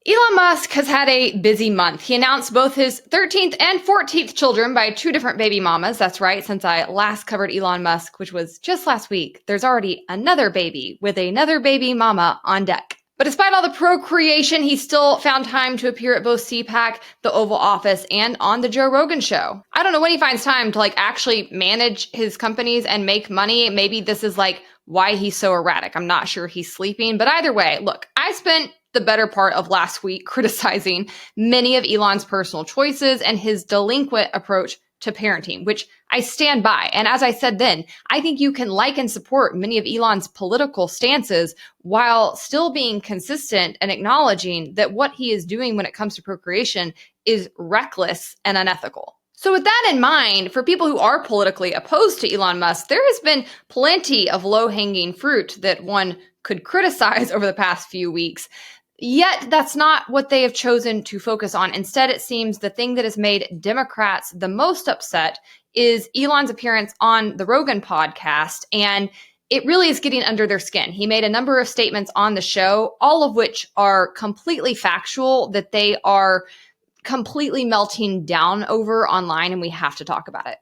Elon Musk has had a busy month. He announced both his 13th and 14th children by two different baby mamas. That's right, since I last covered Elon Musk, which was just last week, there's already another baby with another baby mama on deck. But despite all the procreation, he still found time to appear at both CPAC, the Oval Office, and on the Joe Rogan show. I don't know when he finds time to actually manage his companies and make money. Maybe this is why he's so erratic. I'm not sure he's sleeping, but either way, look, I spent the better part of last week criticizing many of Elon's personal choices and his delinquent approach to parenting, which I stand by. And as I said then, I think you can like and support many of Elon's political stances while still being consistent and acknowledging that what he is doing when it comes to procreation is reckless and unethical. So with that in mind, for people who are politically opposed to Elon Musk, there has been plenty of low-hanging fruit that one could criticize over the past few weeks. Yet that's not what they have chosen to focus on. Instead, it seems the thing that has made Democrats the most upset is Elon's appearance on the Rogan podcast, and it really is getting under their skin. He made a number of statements on the show, all of which are completely factual, that they are completely melting down over online, and we have to talk about it.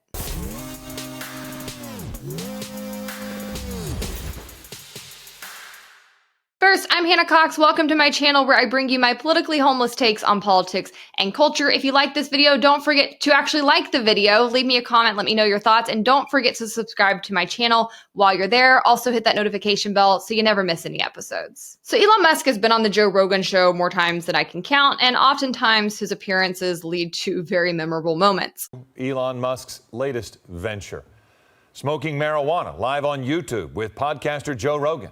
First, I'm Hannah Cox. Welcome to my channel where I bring you my politically homeless takes on politics and culture. If you like this video, don't forget to actually like the video. Leave me a comment, let me know your thoughts, and don't forget to subscribe to my channel while you're there. Also hit that notification bell so you never miss any episodes. So Elon Musk has been on the Joe Rogan show more times than I can count, and oftentimes his appearances lead to very memorable moments. Elon Musk's latest venture, smoking marijuana live on YouTube with podcaster Joe Rogan.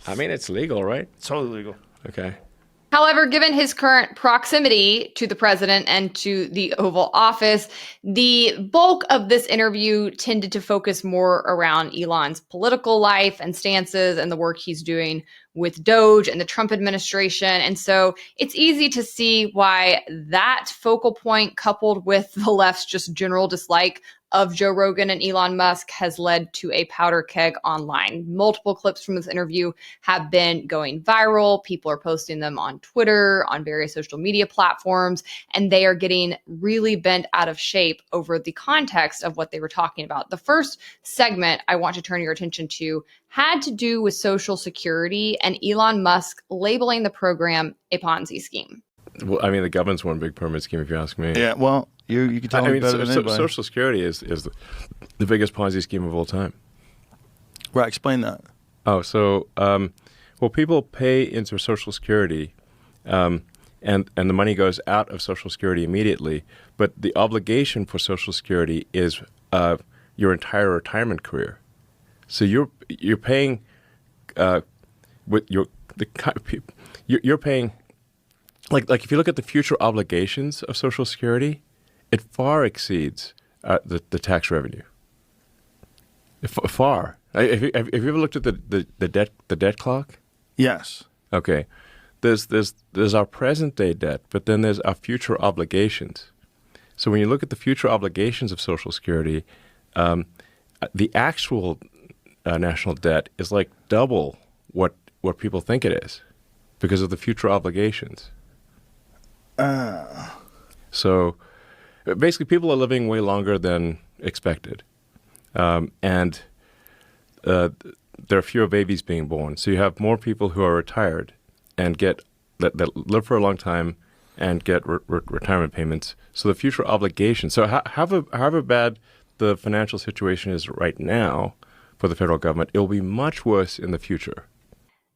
I mean, it's legal, right? It's totally legal. Okay. However, given his current proximity to the president and to the Oval Office, the bulk of this interview tended to focus more around Elon's political life and stances and the work he's doing with Doge and the Trump administration. And so it's easy to see why that focal point, coupled with the left's just general dislike of Joe Rogan and Elon Musk, has led to a powder keg online. Multiple clips from this interview have been going viral. People are posting them on Twitter, on various social media platforms, and they are getting really bent out of shape over the context of what they were talking about. The first segment I want to turn your attention to had to do with Social Security and Elon Musk labeling the program a Ponzi scheme. Well, I mean, the government's one big pyramid scheme, if you ask me. Yeah, well, you can tell me better than anybody. Social Security is the biggest Ponzi scheme of all time. Right, explain that. Oh, so, well, people pay into Social Security, and the money goes out of Social Security immediately, but the obligation for Social Security is your entire retirement career. So you're paying with you're paying like if you look at the future obligations of Social Security, it far exceeds the tax revenue. Far. Have you ever looked at the debt clock? Yes. Okay. There's our present day debt, but then there's our future obligations. So when you look at the future obligations of Social Security, the actual national debt is like double what people think it is because of the future obligations. So basically people are living way longer than expected. And there are fewer babies being born. So you have more people who are retired and that live for a long time and get retirement payments. So the future obligations. So however bad the financial situation is right now for the federal government, it will be much worse in the future.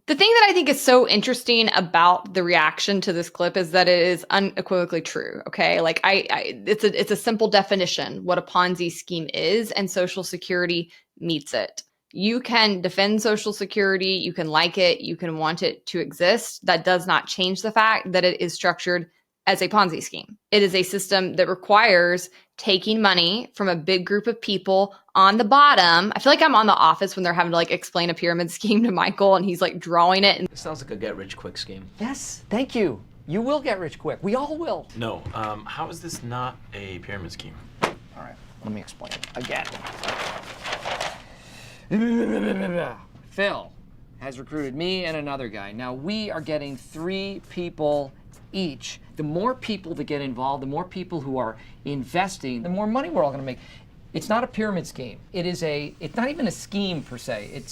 The thing that I think is so interesting about the reaction to this clip is that it is unequivocally true. Okay, it's a simple definition what a Ponzi scheme is, and Social Security meets it. You can defend Social Security, you can like it, you can want it to exist. That does not change the fact that it is structured as a Ponzi scheme. It is a system that requires taking money from a big group of people on the bottom. I feel like I'm on The Office when they're having to explain a pyramid scheme to Michael and he's drawing it. It sounds like a get-rich-quick scheme. Yes, thank you. You will get rich quick. We all will. No, how is this not a pyramid scheme? All right, let me explain it again. Phil has recruited me and another guy. Now we are getting 3 people each, the more people that get involved, the more people who are investing, the more money we're all going to make. It's not a pyramid scheme. It's not even a scheme per se.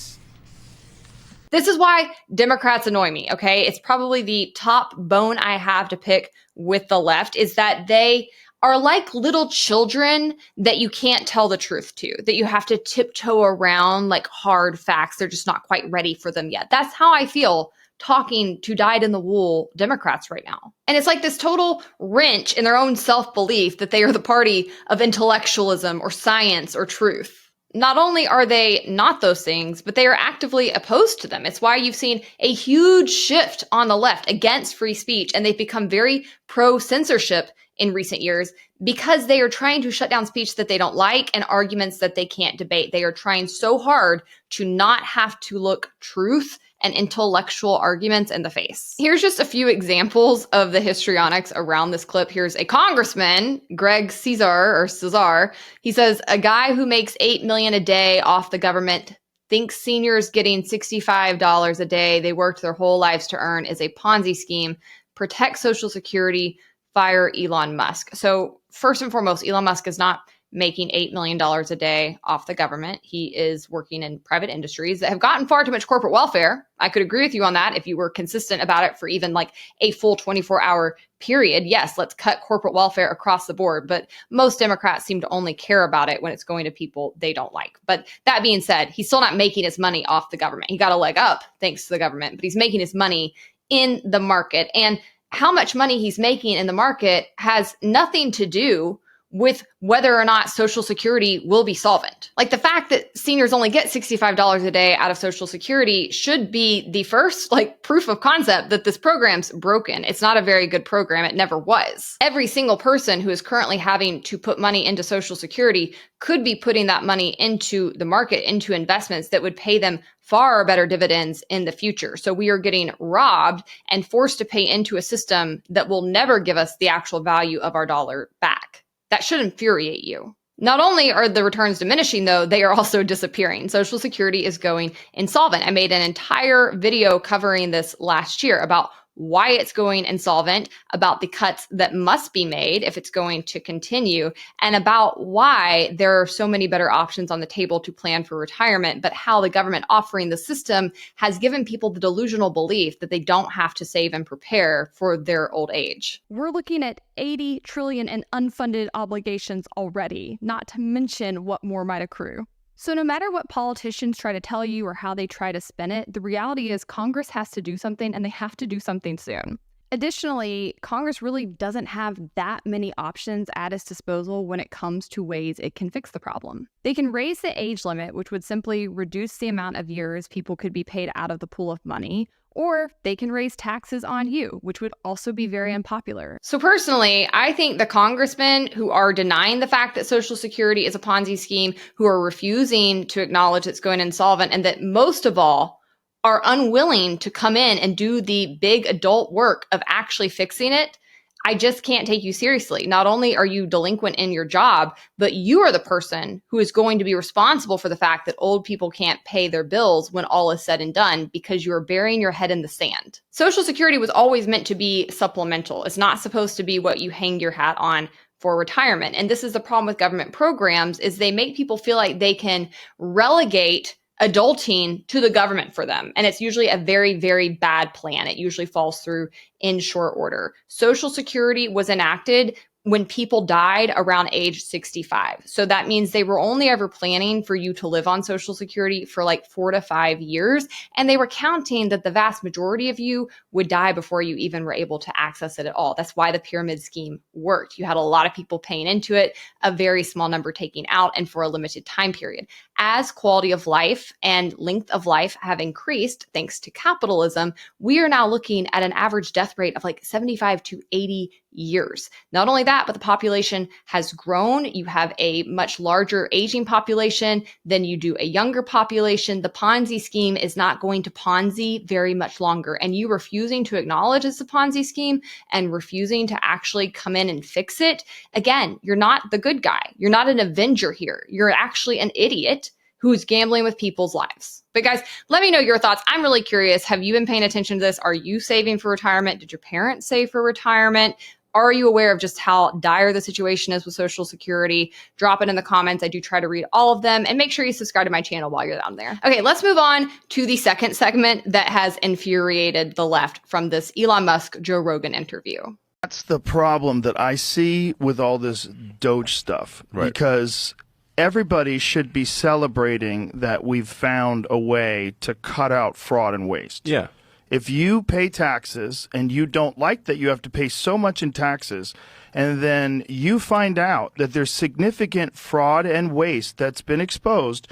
This is why Democrats annoy me, okay? It's probably the top bone I have to pick with the left is that they are like little children that you can't tell the truth to, that you have to tiptoe around like hard facts. They're just not quite ready for them yet. That's how I feel talking to dyed-in-the-wool Democrats right now. And it's like this total wrench in their own self-belief that they are the party of intellectualism or science or truth. Not only are they not those things, but they are actively opposed to them. It's why you've seen a huge shift on the left against free speech, and they've become very pro-censorship in recent years because they are trying to shut down speech that they don't like and arguments that they can't debate. They are trying so hard to not have to look truth and intellectual arguments in the face. Here's just a few examples of the histrionics around this clip. Here's a congressman, Greg Cesar. He says, a guy who makes $8 million a day off the government thinks seniors getting $65 a day they worked their whole lives to earn is a Ponzi scheme. Protect Social Security, fire Elon Musk. So first and foremost, Elon Musk is not making $8 million a day off the government. He is working in private industries that have gotten far too much corporate welfare. I could agree with you on that if you were consistent about it for even like a full 24-hour period. Yes, let's cut corporate welfare across the board. But most Democrats seem to only care about it when it's going to people they don't like. But that being said, he's still not making his money off the government. He got a leg up thanks to the government, but he's making his money in the market. And how much money he's making in the market has nothing to do with whether or not Social Security will be solvent. Like the fact that seniors only get $65 a day out of Social Security should be the first like proof of concept that this program's broken. It's not a very good program. It never was. Every single person who is currently having to put money into Social Security could be putting that money into the market, into investments that would pay them far better dividends in the future. So we are getting robbed and forced to pay into a system that will never give us the actual value of our dollar back. That should infuriate you. Not only are the returns diminishing, though, they are also disappearing. Social Security is going insolvent. I made an entire video covering this last year about why it's going insolvent, about the cuts that must be made if it's going to continue, and about why there are so many better options on the table to plan for retirement, but how the government offering the system has given people the delusional belief that they don't have to save and prepare for their old age. We're looking at 80 trillion in unfunded obligations already, not to mention what more might accrue. So no matter what politicians try to tell you or how they try to spin it, the reality is Congress has to do something, and they have to do something soon. Additionally, Congress really doesn't have that many options at its disposal when it comes to ways it can fix the problem. They can raise the age limit, which would simply reduce the amount of years people could be paid out of the pool of money, or they can raise taxes on you, which would also be very unpopular. So personally, I think the congressmen who are denying the fact that Social Security is a Ponzi scheme, who are refusing to acknowledge it's going insolvent, and that most of all are unwilling to come in and do the big adult work of actually fixing it, I just can't take you seriously. Not only are you delinquent in your job, but you are the person who is going to be responsible for the fact that old people can't pay their bills when all is said and done because you are burying your head in the sand. Social Security was always meant to be supplemental. It's not supposed to be what you hang your hat on for retirement. And this is the problem with government programs, is they make people feel like they can relegate adulting to the government for them. And it's usually a very, very bad plan. It usually falls through in short order. Social Security was enacted when people died around age 65. So that means they were only ever planning for you to live on Social Security for like 4 to 5 years. And they were counting that the vast majority of you would die before you even were able to access it at all. That's why the pyramid scheme worked. You had a lot of people paying into it, a very small number taking out, and for a limited time period. As quality of life and length of life have increased thanks to capitalism, we are now looking at an average death rate of like 75 to 80 years. Not only that, but the population has grown. You have a much larger aging population than you do a younger population. The Ponzi scheme is not going to Ponzi very much longer. And you refusing to acknowledge it's a Ponzi scheme and refusing to actually come in and fix it, again, you're not the good guy. You're not an avenger here. You're actually an idiot who's gambling with people's lives. But guys, let me know your thoughts. I'm really curious. Have you been paying attention to this? Are you saving for retirement? Did your parents save for retirement? Are you aware of just how dire the situation is with Social Security? Drop it in the comments. I do try to read all of them. And make sure you subscribe to my channel while you're down there. Okay, let's move on to the second segment that has infuriated the left from this Elon Musk, Joe Rogan interview. That's the problem that I see with all this Doge stuff. Right. Because everybody should be celebrating that we've found a way to cut out fraud and waste. Yeah. If you pay taxes and you don't like that you have to pay so much in taxes, and then you find out that there's significant fraud and waste that's been exposed,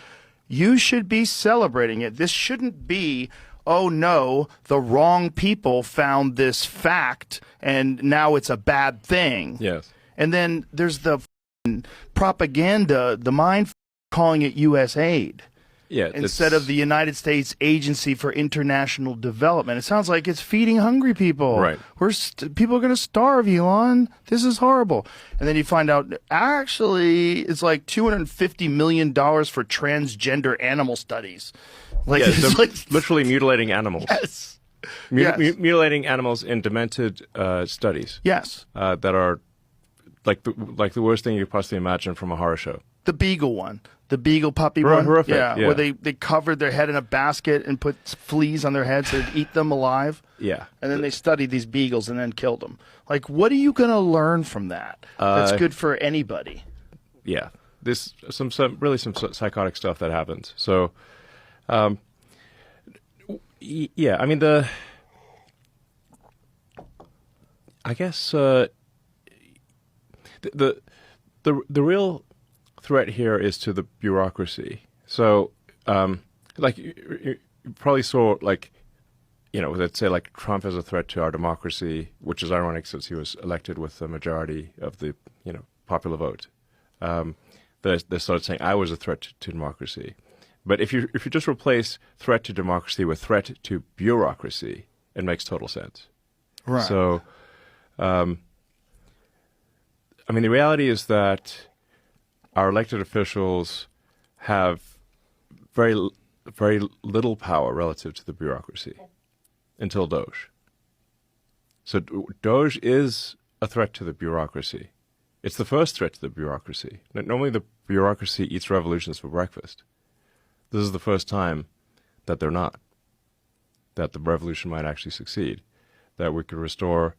you should be celebrating it. This shouldn't be, oh no, the wrong people found this fact and now it's a bad thing. Yes. And then there's the propaganda, the mind calling it U.S. aid. Yeah, Instead of the United States Agency for International Development. It sounds like it's feeding hungry people. Right. People are going to starve, Elon. This is horrible. And then you find out, actually, it's like $250 million for transgender animal studies. Like, yeah, it's they're like literally mutilating animals. Yes. Yes. Yes. Mutilating animals in demented studies. Yes. That are like the worst thing you could possibly imagine from a horror show. The beagle one. The beagle puppy Horrific, one. yeah. Where they covered their head in a basket and put fleas on their heads so they'd eat them alive. Yeah. And then they studied these beagles and then killed them. Like, what are you going to learn from that that's good for anybody? Yeah. This some psychotic stuff that happens. So, yeah. I mean I guess the real threat here is to the bureaucracy. So, like you probably saw, like, you know, let's say like Trump is a threat to our democracy, which is ironic since he was elected with the majority of the, you know, popular vote. They started saying I was a threat to democracy. But if you just replace threat to democracy with threat to bureaucracy, it makes total sense. Right. So, I mean, the reality is that our elected officials have very little power relative to the bureaucracy until Doge. So Doge is a threat to the bureaucracy. It's the first threat to the bureaucracy. Normally the bureaucracy eats revolutions for breakfast. This is the first time that they're not, that the revolution might actually succeed, that we could restore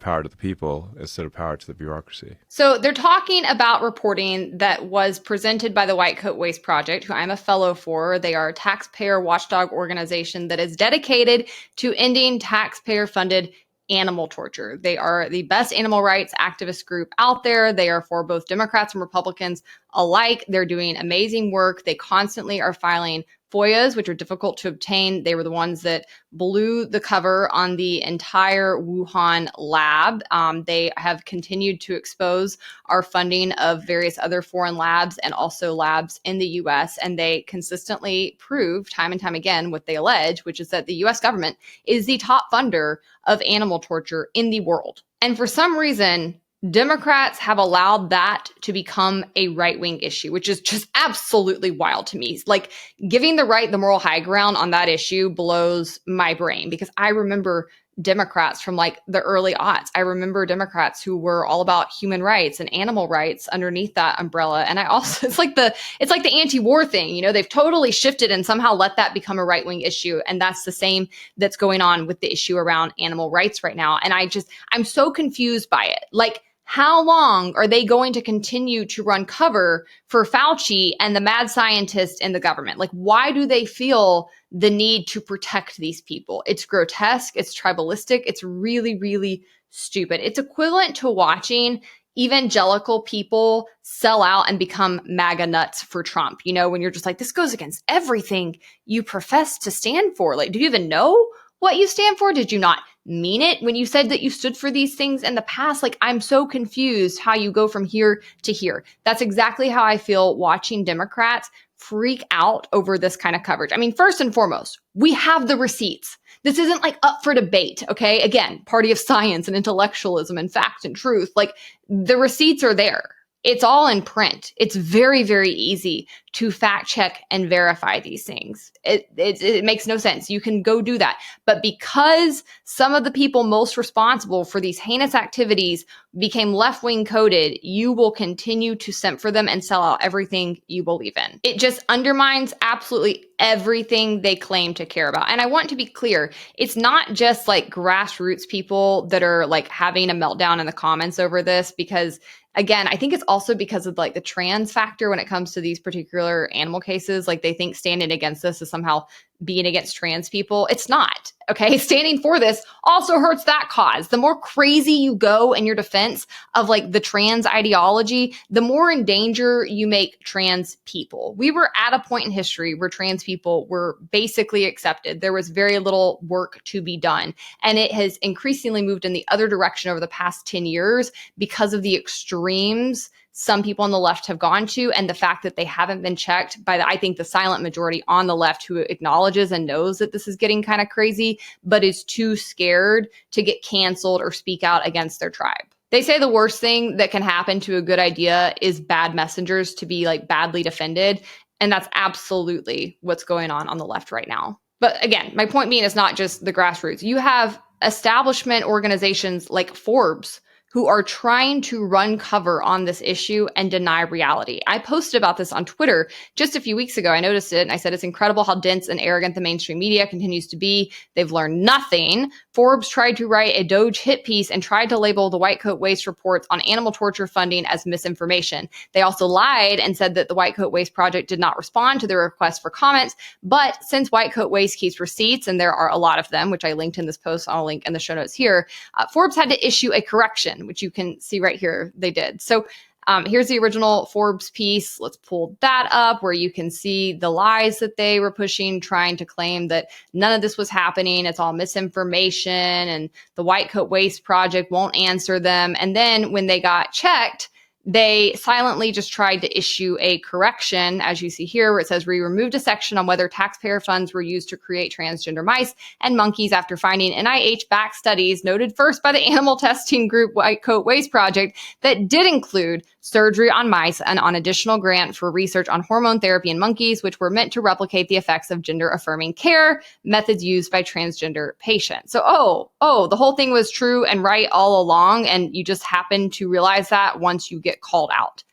power to the people instead of power to the bureaucracy. So they're talking about reporting that was presented by the White Coat Waste Project, who I'm a fellow for. They are a taxpayer watchdog organization that is dedicated to ending taxpayer-funded animal torture. They are the best animal rights activist group out there. They are for both Democrats and Republicans alike. They're doing amazing work. They constantly are filing FOIAs, which are difficult to obtain. They were the ones that blew the cover on the entire Wuhan lab. They have continued to expose our funding of various other foreign labs and also labs in the U.S. And they consistently prove time and time again what they allege, which is that the U.S. government is the top funder of animal torture in the world. And for some reason, Democrats have allowed that to become a right-wing issue, which is just absolutely wild to me. Like, giving the right the moral high ground on that issue blows my brain, because I remember Democrats from like the early aughts. I remember Democrats who were all about human rights and animal rights underneath that umbrella. And I also, it's like the anti-war thing, you know, they've totally shifted and somehow let that become a right-wing issue. And that's the same that's going on with the issue around animal rights right now. And I'm so confused by it. Like, how long are they going to continue to run cover for Fauci and the mad scientists in the government? Like, why do they feel the need to protect these people? It's grotesque. It's tribalistic. It's really, really stupid. It's equivalent to watching evangelical people sell out and become MAGA nuts for Trump. You know, when you're just like, this goes against everything you profess to stand for. Like, do you even know what you stand for? Did you not mean it when you said that you stood for these things in the past? Like, I'm so confused how you go from here to here. That's exactly how I feel watching Democrats freak out over this kind of coverage. I mean, first and foremost, we have the receipts. This isn't like up for debate, okay? Again, party of science and intellectualism and fact and truth. Like, the receipts are there. It's all in print. It's very, very easy to fact check and verify these things. It makes no sense. You can go do that. But because some of the people most responsible for these heinous activities became left-wing coded, you will continue to simp for them and sell out everything you believe in. It just undermines absolutely everything they claim to care about. And I want to be clear, it's not just like grassroots people that are like having a meltdown in the comments over this, because again, I think it's also because of like the trans factor when it comes to these particular animal cases. Like they think standing against this is somehow being against trans people. It's not. Okay. Standing for this also hurts that cause. The more crazy you go in your defense of like the trans ideology, the more in danger you make trans people. We were at a point in history where trans people were basically accepted. There was very little work to be done. And it has increasingly moved in the other direction over the past 10 years because of the extremes some people on the left have gone to, and the fact that they haven't been checked by I think the silent majority on the left who acknowledges and knows that this is getting kind of crazy, but is too scared to get canceled or speak out against their tribe. They say the worst thing that can happen to a good idea is bad messengers to be like badly defended. And that's absolutely what's going on the left right now. But again, my point being, it's not just the grassroots. You have establishment organizations like Forbes who are trying to run cover on this issue and deny reality. I posted about this on Twitter just a few weeks ago. I noticed it and I said, it's incredible how dense and arrogant the mainstream media continues to be. They've learned nothing. Forbes tried to write a Doge hit piece and tried to label the White Coat Waste reports on animal torture funding as misinformation. They also lied and said that the White Coat Waste Project did not respond to their request for comments. But since White Coat Waste keeps receipts, and there are a lot of them, which I linked in this post, I'll link in the show notes here, Forbes had to issue a correction, which you can see right here. They did. So here's the original Forbes piece. Let's pull that up where you can see the lies that they were pushing, trying to claim that none of this was happening. It's all misinformation and the White Coat Waste Project won't answer them. And then when they got checked, they silently just tried to issue a correction, as you see here, where it says, we removed a section on whether taxpayer funds were used to create transgender mice and monkeys after finding NIH-backed studies noted first by the animal testing group White Coat Waste Project that did include surgery on mice and on additional grant for research on hormone therapy in monkeys, which were meant to replicate the effects of gender-affirming care methods used by transgender patients. So, the whole thing was true and right all along, and you just happen to realize that once you get called out.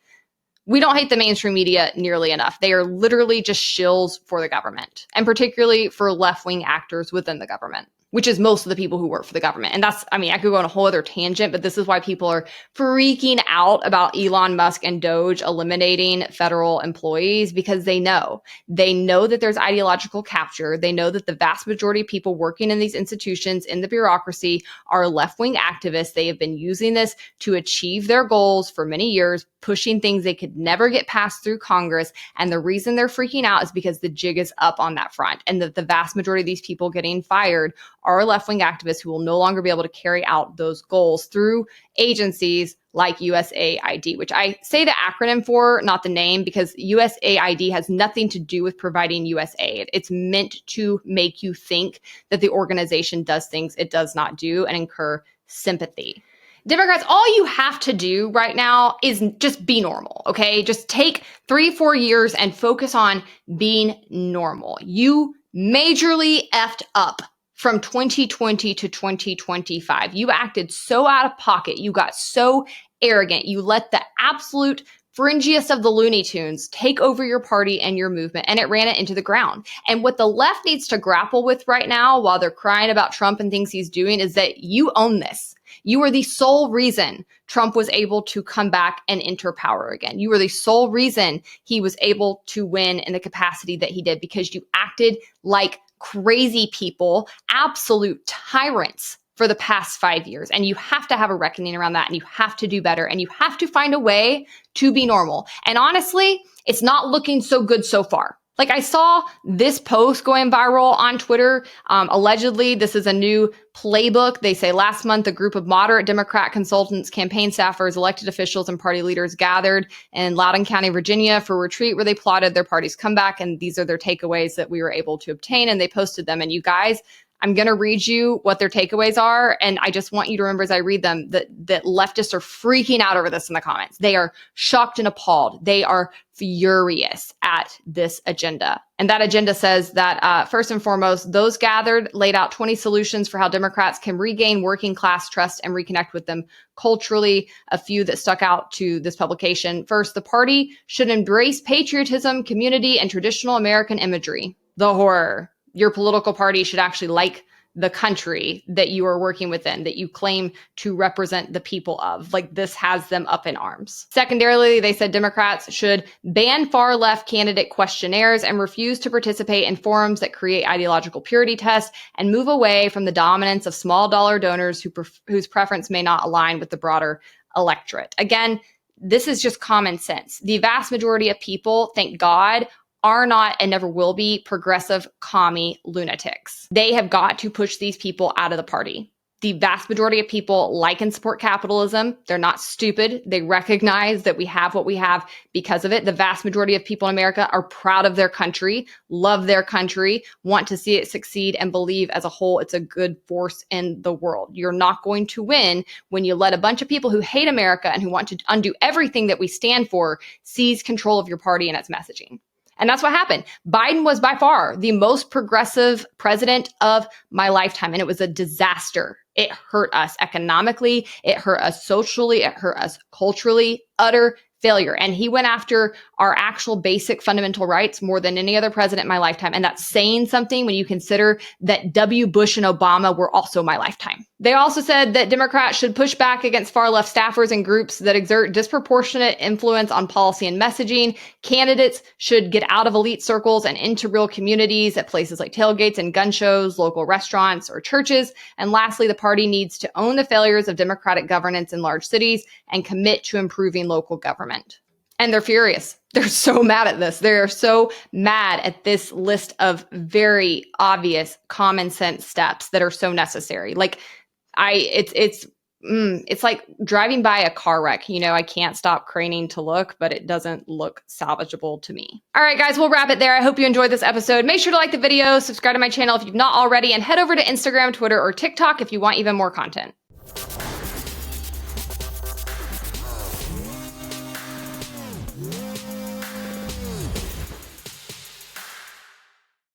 We don't hate the mainstream media nearly enough. They are literally just shills for the government, and particularly for left-wing actors within the government, which is most of the people who work for the government. And that's, I could go on a whole other tangent, but this is why people are freaking out about Elon Musk and Doge eliminating federal employees, because they know that there's ideological capture. They know that the vast majority of people working in these institutions in the bureaucracy are left-wing activists. They have been using this to achieve their goals for many years, pushing things they could never get passed through Congress. And the reason they're freaking out is because the jig is up on that front, and that the vast majority of these people getting fired are left-wing activists who will no longer be able to carry out those goals through agencies like USAID, which I say the acronym for, not the name, because USAID has nothing to do with providing US aid. It's meant to make you think that the organization does things it does not do and incur sympathy. Democrats, all you have to do right now is just be normal, okay? Just take 3-4 years and focus on being normal. You majorly effed up from 2020 to 2025. You acted so out of pocket. You got so arrogant. You let the absolute fringiest of the Looney Tunes take over your party and your movement, and it ran it into the ground. And what the left needs to grapple with right now, while they're crying about Trump and things he's doing, is that you own this. You are the sole reason Trump was able to come back and enter power again. You were the sole reason he was able to win in the capacity that he did, because you acted like crazy people, absolute tyrants for the past 5 years. And you have to have a reckoning around that, and you have to do better, and you have to find a way to be normal. And honestly, it's not looking so good so far. Like, I saw this post going viral on Twitter. Allegedly, this is a new playbook. They say last month, a group of moderate Democrat consultants, campaign staffers, elected officials, and party leaders gathered in Loudoun County, Virginia for a retreat where they plotted their party's comeback. And these are their takeaways that we were able to obtain. And they posted them. And you guys, I'm going to read you what their takeaways are. And I just want you to remember as I read them that leftists are freaking out over this in the comments. They are shocked and appalled. They are furious at this agenda. And that agenda says that, first and foremost, those gathered laid out 20 solutions for how Democrats can regain working class trust and reconnect with them culturally. A few that stuck out to this publication. First, the party should embrace patriotism, community, and traditional American imagery. The horror. Your political party should actually like the country that you are working within, that you claim to represent the people of. Like, this has them up in arms. Secondarily, they said Democrats should ban far left candidate questionnaires and refuse to participate in forums that create ideological purity tests, and move away from the dominance of small dollar donors whose preference may not align with the broader electorate. Again, this is just common sense. The vast majority of people, thank God, are not and never will be progressive commie lunatics. They have got to push these people out of the party. The vast majority of people like and support capitalism. They're not stupid. They recognize that we have what we have because of it. The vast majority of people in America are proud of their country, love their country, want to see it succeed, and believe as a whole it's a good force in the world. You're not going to win when you let a bunch of people who hate America and who want to undo everything that we stand for seize control of your party and its messaging. And that's what happened. Biden was by far the most progressive president of my lifetime, and it was a disaster. It hurt us economically. It hurt us socially. It hurt us culturally. Utter failure. And he went after our actual basic fundamental rights more than any other president in my lifetime. And that's saying something when you consider that W. Bush and Obama were also my lifetime. They also said that Democrats should push back against far left staffers and groups that exert disproportionate influence on policy and messaging. Candidates should get out of elite circles and into real communities at places like tailgates and gun shows, local restaurants, or churches. And lastly, the party needs to own the failures of democratic governance in large cities and commit to improving local government. And they're furious. They're so mad at this. They're so mad at this list of very obvious common sense steps that are so necessary. Like, it's like driving by a car wreck. You know, I can't stop craning to look, but it doesn't look salvageable to me. All right, guys, we'll wrap it there. I hope you enjoyed this episode. Make sure to like the video, subscribe to my channel if you've not already, and head over to Instagram, Twitter, or TikTok if you want even more content.